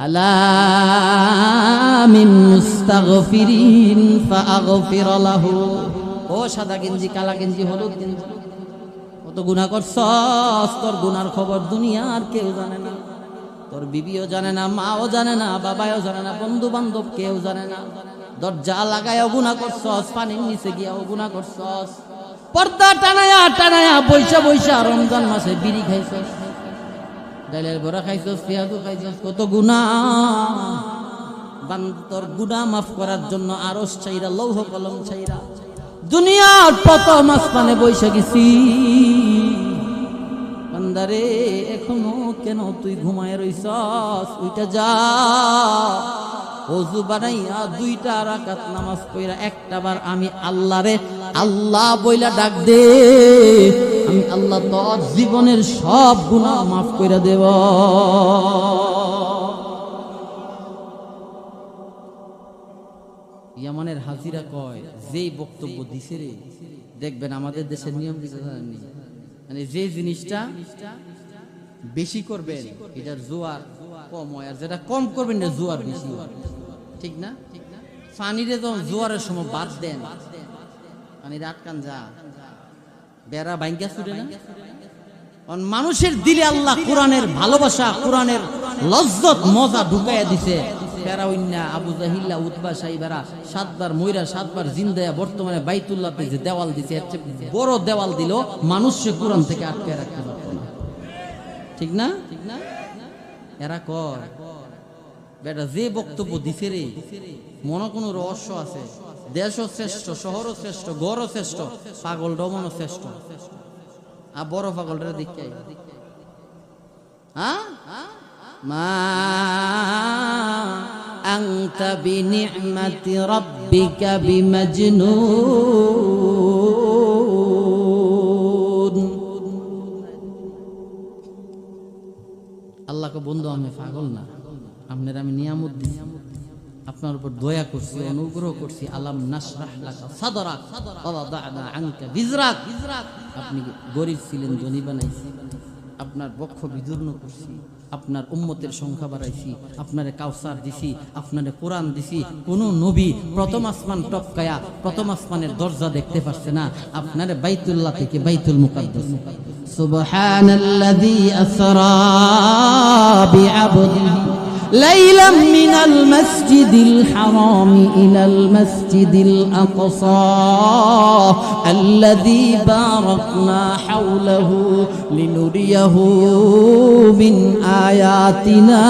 আলা মিন মুস্তাগফিরিন ফাআগফির লাহু। ও সাদা গেঞ্জি, কালা গেঞ্জি, হলুদ গেঞ্জি, কত গুনাহ করছস, তোর গুনার খবর দুনিয়ার কেউ জানে না। তোর বিবিও জানে না, মাও জানে না, বাবাও জানে না, বন্ধু বান্ধব কেউ জানে না। দরজা লাগায়ও গুনাহ করছস, পানির নিচে গিয়াও গুনাহ করছস, পর্দা টানায়া টানায়া বৈশা বৈশা রমজান মাসে বিড়ি খাইছস, ডালের বড়া খাইছস, পেঁয়াজু খাইছস, কত গুনাহ। তোর গুনাহ মাফ করার জন্য আরশ চাইরা, লৌহ কলম চাইরা দুনিয়ার প্রথম আসমানে বৈশা গেছি। বান্দারে এখনো কেন তুই ঘুমায় রইছস? উইটা যা, ওযু বানাইয়া 2টা রাকাত নামাজ পড়া একটাবার আমি আল্লাহরে আল্লাহ বইলা ডাক দে, আমি আল্লাহ তোর জীবনের সব গুনাহ মাফ কইরা দেব। ইয়ামানের হাজিরা কয়, যেই বক্তব্য দিছে রে, দেখবেন আমাদের দেশের নিয়ম কিছু জানেননি, মানে যে জিনিসটা বেশি করবেন এটার জোয়ার কম হয়, আর যেটা কম করবেন না জোয়ার বেশি হয়, ঠিক না? পানিরে যখন জোয়ারের সময় বাদ দেন, পানির আটকান যা, বেড়া ভাঙ্গা ছুটে না। মানুষের দিলে আল্লাহ কোরআনের ভালোবাসা, কোরআনের লজ্জত মজা ঢুকাইয়া দিছে। ফেরাউন্না, আবু জাহিল্লা, উতবা, সাইবারা 7 বার মইরা 7 বার জিন্দায়া বর্তমানে বাইতুল্লাহতে যে দেওয়াল দিছে, এর চেয়ে বড় দেওয়াল দিল, মানুষকে কোরআন থেকে আটকে রাখতে পারত না, ঠিক না? এরা কর বেটা যে বক্তব্য দিছে রে, মনে কোনো রহস্য আছে? দেশও শ্রেষ্ঠ, শহরও শ্রেষ্ঠ, গড়ও শ্রেষ্ঠ, পাগল ডমনও শ্রেষ্ঠ। আর বড় পাগলটা দেখে মা আনতা বিনি'মাতি রাব্বিকা বিমাজনুন। আল্লাহকে বন্ধু, আমি পাগল না, আপনার আমি নিয়ামত দিছি, আপনার উপর দয়া করছি, অনুগ্রহ করছি। আলাম নাশরাহ লাকা সাদরাক ওয়া ওয়াদা'না আনকা বিজরাক। আপনি গরীব ছিলেন, ধনী বানাইছি, আপনার বক্ষ বিদীর্ণ করছি, আপনার উম্মতের সংখ্যা বাড়াইছি, আপনারে কাউসার দিছি, আপনারে কোরআন দিছি। কোন নবী প্রথম আসমান টপকায়া প্রথম আসমানের দরজা দেখতে পারছে না, আপনারে বাইতুল্লাহ থেকে বাইতুল মুকাদ্দাস। সুবহানাল্লাযী আসরা বিআবদিহি লাইলাম মিনাল মাসজিদিল হারামি ইলাল মাসজিদিল আকসা আল্লাযী বারাকনা হাওলাহু লিনুরিয়াহু মিন আয়াতিনা।